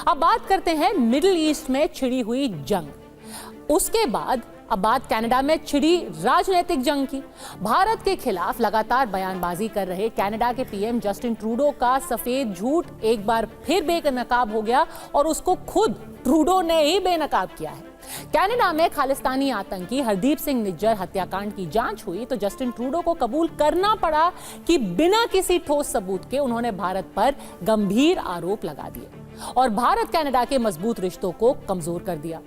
अब बात करते हैं मिडिल ईस्ट में छिड़ी हुई जंग, उसके बाद अब बात कनाडा में छिड़ी राजनीतिक जंग की। भारत के खिलाफ लगातार बयानबाजी कर रहे कनाडा के पीएम जस्टिन ट्रूडो का सफेद झूठ एक बार फिर बेनकाब हो गया और उसको खुद ट्रूडो ने ही बेनकाब किया है। कनाडा में खालिस्तानी आतंकी हरदीप सिंह निज्जर हत्याकांड की जांच हुई तो जस्टिन ट्रूडो को कबूल करना पड़ा कि बिना किसी ठोस सबूत के उन्होंने भारत पर गंभीर आरोप लगा दिए और भारत कनाडा के मजबूत रिश्तों को कमजोर कर दिया।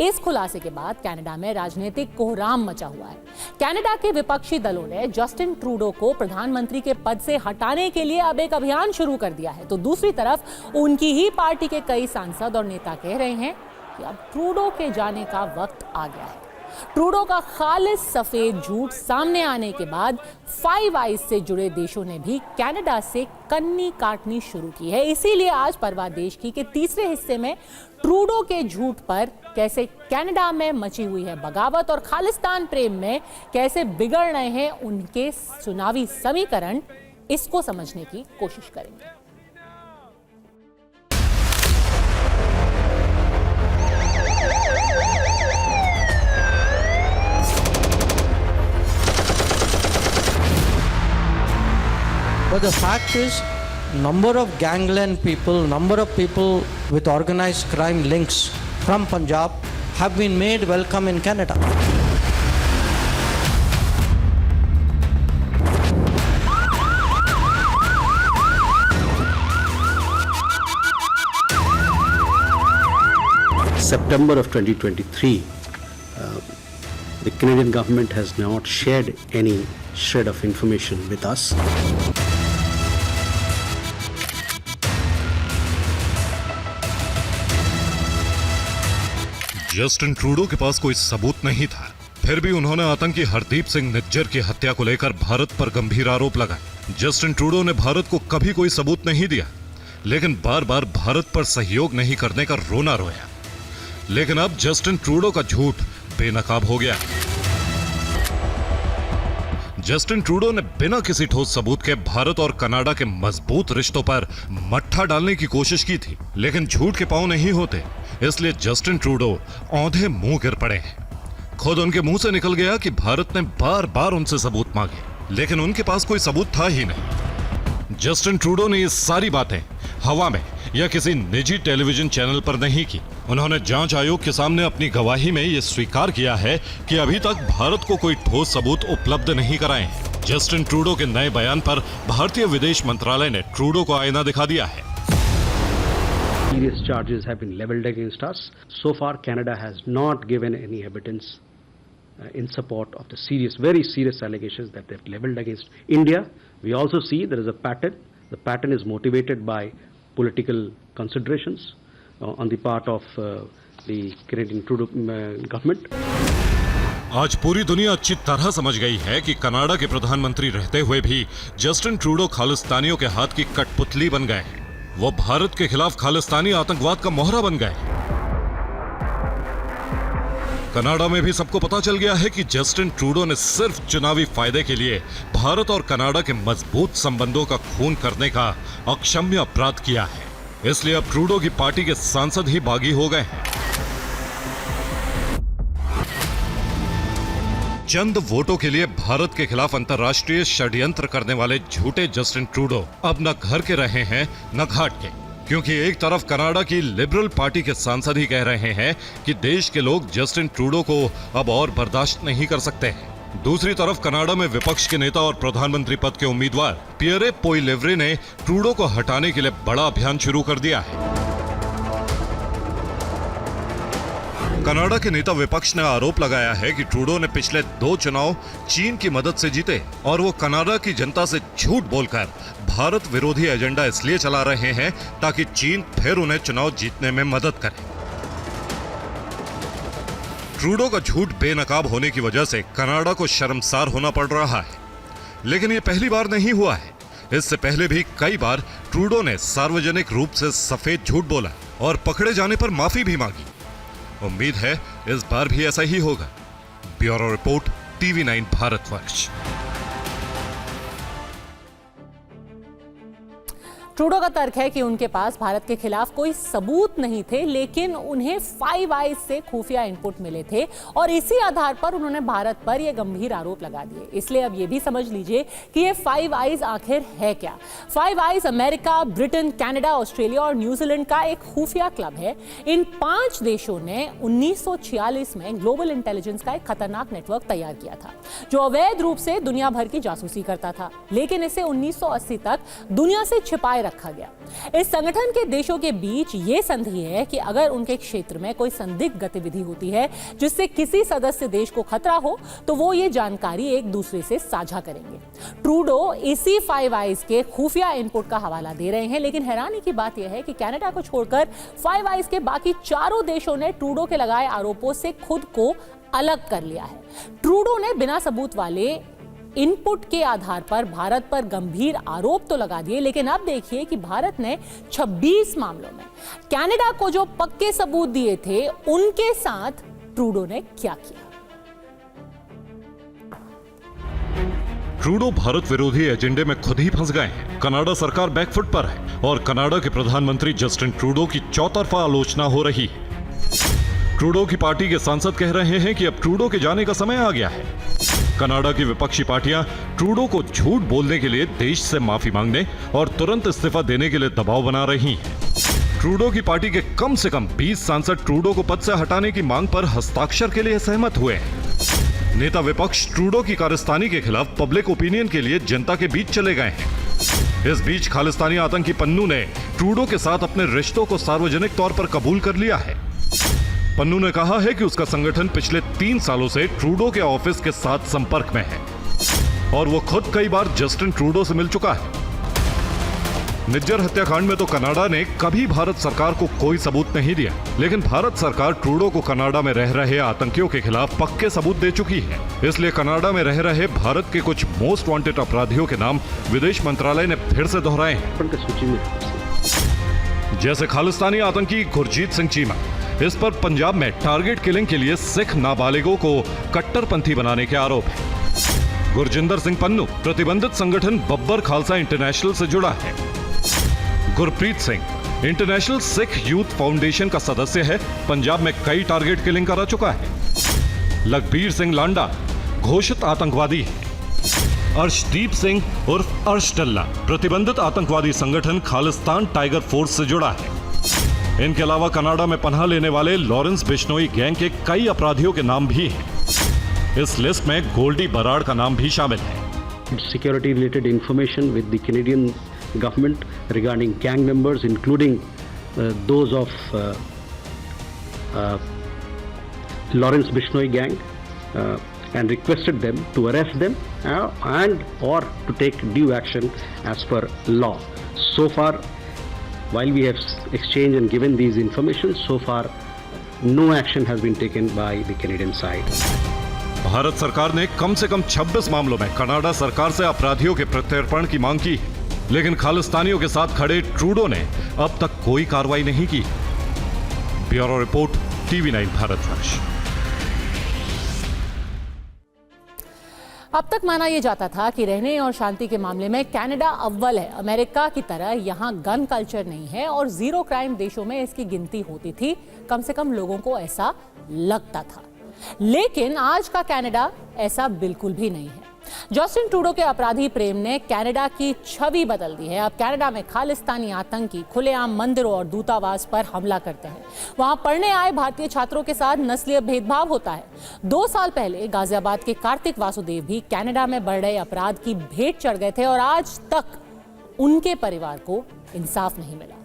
इस खुलासे के बाद कनाडा में राजनीतिक कोहराम मचा हुआ है। कनाडा के विपक्षी दलों ने जस्टिन ट्रूडो को प्रधानमंत्री के पद से हटाने के लिए अब एक अभियान शुरू कर दिया है, तो दूसरी तरफ उनकी ही पार्टी के कई सांसद और नेता कह रहे हैं कि अब ट्रूडो के जाने का वक्त आ गया है। ट्रूडो का खालिस सफेद झूठ सामने आने के बाद फाइव आइज से जुड़े देशों ने भी कनाडा से कन्नी काटनी शुरू की है। इसीलिए आज परवाह देश की के तीसरे हिस्से में ट्रूडो के झूठ पर कैसे कनाडा में मची हुई है बगावत और खालिस्तान प्रेम में कैसे बिगड़ रहे हैं उनके चुनावी समीकरण, इसको समझने की कोशिश करेंगे। But the fact is, number of gangland people, number of people with organized crime links from Punjab have been made welcome in Canada. September of 2023, the Canadian government has not shared any shred of information with us. Justin Trudeau के पास कोई सबूत नहीं था, फिर भी उन्होंने आतंकी हरदीप सिंह निज्जर की हत्या को लेकर भारत पर गंभीर आरोप लगाए। जस्टिन ट्रूडो ने भारत को कभी कोई सबूत नहीं दिया, लेकिन बार बार भारत पर सहयोग नहीं करने का रोना रोया। लेकिन अब जस्टिन ट्रूडो का झूठ बेनकाब हो गया। जस्टिन ट्रूडो ने बिना किसी ठोस सबूत के भारत और कनाडा के मजबूत रिश्तों पर मट्ठा डालने की कोशिश की थी, लेकिन झूठ के पांव नहीं होते, इसलिए जस्टिन ट्रूडो औंधे मुंह गिर पड़े हैं। खुद उनके मुंह से निकल गया कि भारत ने बार बार उनसे सबूत मांगे, लेकिन उनके पास कोई सबूत था ही नहीं। जस्टिन ट्रूडो ने ये सारी बातें हवा में या किसी निजी टेलीविजन चैनल पर नहीं की। उन्होंने जांच आयोग के सामने अपनी गवाही में यह स्वीकार किया है कि अभी तक भारत को कोई ठोस सबूत उपलब्ध नहीं कराए हैं। जस्टिन ट्रूडो के नए बयान पर भारतीय विदेश मंत्रालय ने ट्रूडो को आईना दिखा दिया है। Serious charges have been leveled against us. So far, Canada has not given any evidence in support of the very serious allegations that they've leveled against India. We also see there is a pattern. The pattern is motivated by political considerations on the part of the Canadian Trudeau government. आज पूरी दुनिया अच्छी तरह समझ गई है कि Canada के प्रधानमंत्री रहते हुए भी जस्टिन ट्रूडो खालिस्तानियों के हाथ की कठपुतली बन गए। वो भारत के खिलाफ खालिस्तानी आतंकवाद का मोहरा बन गए। कनाडा में भी सबको पता चल गया है कि जस्टिन ट्रूडो ने सिर्फ चुनावी फायदे के लिए भारत और कनाडा के मजबूत संबंधों का खून करने का अक्षम्य अपराध किया है। इसलिए अब ट्रूडो की पार्टी के सांसद ही बागी हो गए हैं। चंद वोटों के लिए भारत के खिलाफ अंतर्राष्ट्रीय षड्यंत्र करने वाले झूठे जस्टिन ट्रूडो अब न घर के रहे हैं न घाट के, क्योंकि एक तरफ कनाडा की लिबरल पार्टी के सांसद ही कह रहे हैं कि देश के लोग जस्टिन ट्रूडो को अब और बर्दाश्त नहीं कर सकते हैं। दूसरी तरफ कनाडा में विपक्ष के नेता और प्रधानमंत्री पद के उम्मीदवार पियरे पोइलेव्रे ने ट्रूडो को हटाने के लिए बड़ा अभियान शुरू कर दिया है। कनाडा के नेता विपक्ष ने आरोप लगाया है कि ट्रूडो ने पिछले 2 चुनाव चीन की मदद से जीते और वो कनाडा की जनता से झूठ बोलकर भारत विरोधी एजेंडा इसलिए चला रहे हैं ताकि चीन फिर उन्हें चुनाव जीतने में मदद करे। ट्रूडो का झूठ बेनकाब होने की वजह से कनाडा को शर्मसार होना पड़ रहा है, लेकिन ये पहली बार नहीं हुआ है। इससे पहले भी कई बार ट्रूडो ने सार्वजनिक रूप से सफेद झूठ बोला और पकड़े जाने पर माफी भी मांगी। उम्मीद है इस बार भी ऐसा ही होगा। Bureau report, TV9 Bharatvarsh. Trudeau का तर्क है कि उनके पास भारत के खिलाफ कोई सबूत नहीं थे, लेकिन उन्हें फाइव आइज से खुफिया इनपुट मिले थे और इसी आधार पर उन्होंने भारत पर यह गंभीर आरोप लगा दिए। इसलिए अब यह भी समझ लीजिए कि ये फाइव आइज आखिर है क्या। Five eyes America, Britain, Canada, Australia और न्यूजीलैंड का एक खुफिया क्लब है। इन 5 देशों ने 1946 में ग्लोबल इंटेलिजेंस का एक खतरनाक नेटवर्क तैयार किया था जो अवैध रूप से दुनिया भर की जासूसी करता था, लेकिन इसे 1980 तक दुनिया से छिपाए रखा गया। इस संगठन के देशों के बीच यह संधि है कि अगर उनके क्षेत्र में कोई संदिग्ध गतिविधि होती है जिससे किसी सदस्य देश को खतरा हो तो वो ये जानकारी एक दूसरे से साझा करेंगे। ट्रूडो इसी फाइव आइज के खुफिया इनपुट का हवाला दे रहे हैं, लेकिन हैरानी की बात यह है कि कनाडा को छोड़कर फाइव आइज के बाकी चारों देशों ने ट्रूडो के लगाए आरोपों से खुद को अलग कर लिया है। ट्रूडो ने बिना सबूत वाले इनपुट के आधार पर भारत पर गंभीर आरोप तो लगा दिए, लेकिन अब देखिए कि भारत ने 26 मामलों में कनाडा को जो पक्के सबूत दिए थे उनके साथ ट्रूडो ने क्या किया। ट्रूडो भारत विरोधी एजेंडे में खुद ही फंस गए हैं। कनाडा सरकार बैकफुट पर है और कनाडा के प्रधानमंत्री जस्टिन ट्रूडो की चौतरफा आलोचना हो रही है। ट्रूडो की पार्टी के सांसद कह रहे हैं कि अब ट्रूडो के जाने का समय आ गया है। कनाडा की विपक्षी पार्टियां ट्रूडो को झूठ बोलने के लिए देश से माफी मांगने और तुरंत इस्तीफा देने के लिए दबाव बना रही हैं। ट्रूडो की पार्टी के कम से कम 20 सांसद ट्रूडो को पद से हटाने की मांग पर हस्ताक्षर के लिए सहमत हुए हैं। नेता विपक्ष ट्रूडो की कारस्तानी के खिलाफ पब्लिक ओपिनियन के लिए जनता के बीच चले गए हैं। इस बीच खालिस्तानी आतंकी पन्नू ने ट्रूडो के साथ अपने रिश्तों को सार्वजनिक तौर पर कबूल कर लिया है। पन्नू ने कहा है कि उसका संगठन पिछले 3 सालों से ट्रूडो के ऑफिस के साथ संपर्क में है और वो खुद कई बार जस्टिन ट्रूडो से मिल चुका है। निज्जर हत्याकांड में तो कनाडा ने कभी भारत सरकार को कोई सबूत नहीं दिया, लेकिन भारत सरकार ट्रूडो को कनाडा में रह रहे आतंकियों के खिलाफ पक्के सबूत दे चुकी है। इसलिए कनाडा में रह रहे भारत के कुछ मोस्ट वांटेड अपराधियों के नाम विदेश मंत्रालय ने फिर से दोहराए हैं, जैसे खालिस्तानी आतंकी गुरजीत सिंह चीमा। इस पर पंजाब में टारगेट किलिंग के लिए सिख नाबालिगों को कट्टरपंथी बनाने के आरोप है। गुरजिंदर सिंह पन्नू प्रतिबंधित संगठन बब्बर खालसा इंटरनेशनल से जुड़ा है। Gurpreet Singh international Sikh youth foundation का सदस्य है, पंजाब में कई टारगेट किलिंग करा चुका है। लखबीर सिंह लांडा घोषित आतंकवादी है। अर्शदीप सिंह उर्फ अर्श डल्ला प्रतिबंधित आतंकवादी संगठन खालिस्तान टाइगर फोर्स से जुड़ा है। इनके अलावा कनाडा में पनाह लेने वाले लॉरेंस बिश्नोई गैंग के कई अपराधियों के नाम भी हैं। इस लिस्ट में गोल्डी बराड़ का नाम भी शामिल है। Security related information with the Canadian government regarding gang members, including those of Lawrence Bishnoi gang, and requested them to arrest them and or to take due action as per law. So far, while we have exchanged and given these information, so far no action has been taken by the Canadian side. Bharat सरकार ने कम से कम 26 मामलों में Canada सरकार से अपराधियों के प्रत्यर्पण की मांग की, लेकिन खालिस्तानियों के साथ खड़े ट्रूडो ने अब तक कोई कार्रवाई नहीं की। Bureau report, TV9 Bharatvarsh. अब तक माना यह जाता था कि रहने और शांति के मामले में कनाडा अव्वल है। अमेरिका की तरह यहाँ गन कल्चर नहीं है और जीरो क्राइम देशों में इसकी गिनती होती थी, कम से कम लोगों को ऐसा लगता था। लेकिन आज का कनाडा ऐसा बिल्कुल भी नहीं है। जस्टिन ट्रूडो के अपराधी प्रेम ने कनाडा की छवि बदल दी है। अब कनाडा में खालिस्तानी आतंकी खुलेआम मंदिरों और दूतावास पर हमला करते हैं। वहां पढ़ने आए भारतीय छात्रों के साथ नस्लीय भेदभाव होता है। 2 साल पहले गाजियाबाद के कार्तिक वासुदेव भी कनाडा में बढ़ रहे अपराध की भेंट चढ़ गए थे और आज तक उनके परिवार को इंसाफ नहीं मिला।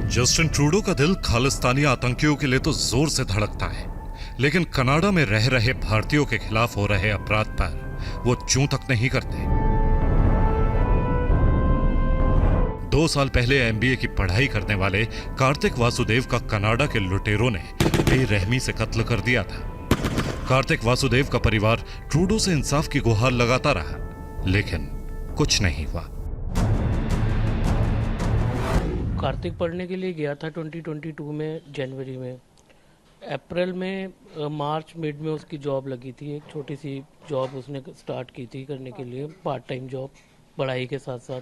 जस्टिन ट्रूडो का दिल खालिस्तानी आतंकियों के लिए तो जोर से धड़कता है, लेकिन कनाडा में रह रहे भारतीयों के खिलाफ हो रहे अपराध पर वो चूं तक नहीं करते। 2 साल पहले MBA की पढ़ाई करने वाले कार्तिक वासुदेव का कनाडा के लुटेरों ने बेरहमी से कत्ल कर दिया था। कार्तिक वासुदेव का परिवार ट्रूडो से इंसाफ की गुहार लगाता रहा, लेकिन कुछ नहीं हुआ। कार्तिक पढ़ने के लिए गया था 2022 में जनवरी में। अप्रैल में मार्च मिड में उसकी जॉब लगी थी, एक छोटी सी जॉब उसने स्टार्ट की थी करने के लिए, पार्ट टाइम जॉब पढ़ाई के साथ साथ।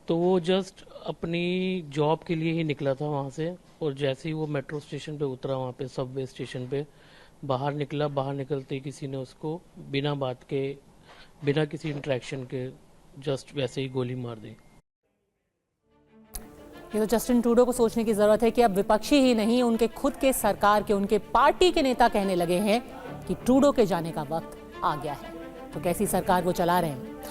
तो वो जस्ट अपनी जॉब के लिए ही निकला था वहाँ से, और जैसे ही वो मेट्रो स्टेशन पे उतरा, वहाँ पे सबवे स्टेशन पे बाहर निकला, बाहर निकलते ही किसी ने उसको बिना बात के, बिना किसी इंटरेक्शन के जस्ट वैसे ही गोली मार दी। ये तो जस्टिन ट्रूडो को सोचने की जरूरत है कि अब विपक्षी ही नहीं, उनके खुद के सरकार के, उनके पार्टी के नेता कहने लगे हैं कि ट्रूडो के जाने का वक्त आ गया है। तो कैसी सरकार वो चला रहे हैं।